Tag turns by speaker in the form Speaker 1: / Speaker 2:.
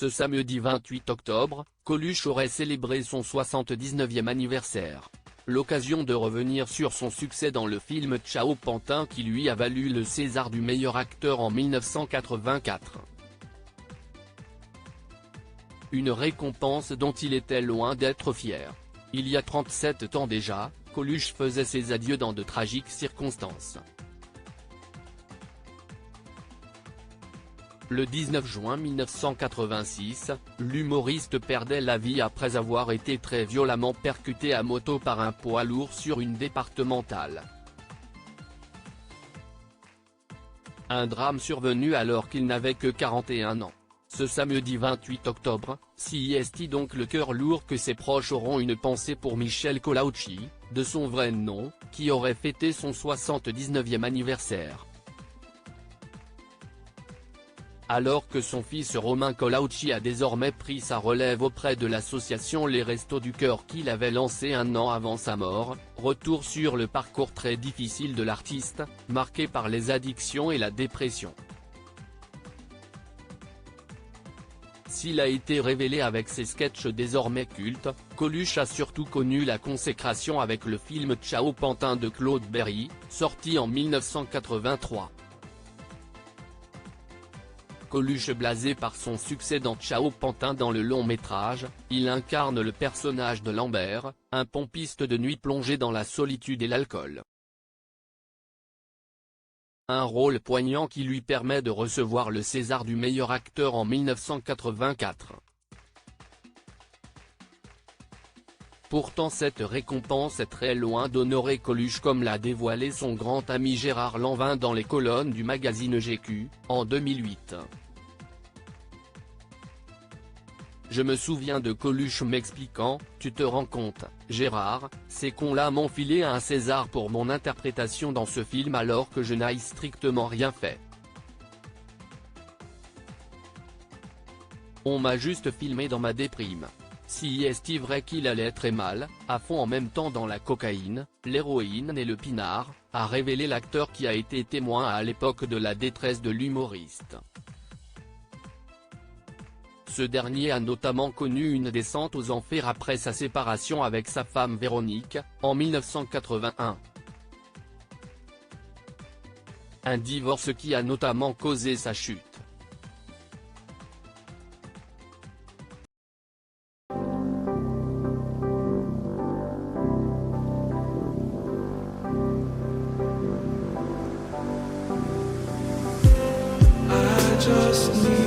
Speaker 1: Ce samedi 28 octobre, Coluche aurait célébré son 79e anniversaire. L'occasion de revenir sur son succès dans le film Ciao Pantin qui lui a valu le César du meilleur acteur en 1984. Une récompense dont il était loin d'être fier. Il y a 37 ans déjà, Coluche faisait ses adieux dans de tragiques circonstances. Le 19 juin 1986, l'humoriste perdait la vie après avoir été très violemment percuté à moto par un poids lourd sur une départementale. Un drame survenu alors qu'il n'avait que 41 ans. Ce samedi 28 octobre, CIST donc le cœur lourd que ses proches auront une pensée pour Michel Collauchy, de son vrai nom, qui aurait fêté son 79e anniversaire. Alors que son fils Romain Collauchy a désormais pris sa relève auprès de l'association Les Restos du Cœur qu'il avait lancée un an avant sa mort, retour sur le parcours très difficile de l'artiste, marqué par les addictions et la dépression. S'il a été révélé avec ses sketchs désormais cultes, Coluche a surtout connu la consécration avec le film Ciao Pantin de Claude Berry, sorti en 1983. Coluche blasé par son succès dans Ciao Pantin dans le long métrage, il incarne le personnage de Lambert, un pompiste de nuit plongé dans la solitude et l'alcool. Un rôle poignant qui lui permet de recevoir le César du meilleur acteur en 1984. Pourtant cette récompense est très loin d'honorer Coluche comme l'a dévoilé son grand ami Gérard Lanvin dans les colonnes du magazine GQ, en 2008. Je me souviens de Coluche m'expliquant, « Tu te rends compte, Gérard, ces cons-là m'ont filé un César pour mon interprétation dans ce film alors que je n'ai strictement rien fait. On m'a juste filmé dans ma déprime. » Si est vrai qu'il allait très mal, à fond en même temps dans la cocaïne, l'héroïne et le pinard, a révélé l'acteur qui a été témoin à l'époque de la détresse de l'humoriste. Ce dernier a notamment connu une descente aux enfers après sa séparation avec sa femme Véronique, en 1981. Un divorce qui a notamment causé sa chute.
Speaker 2: I just need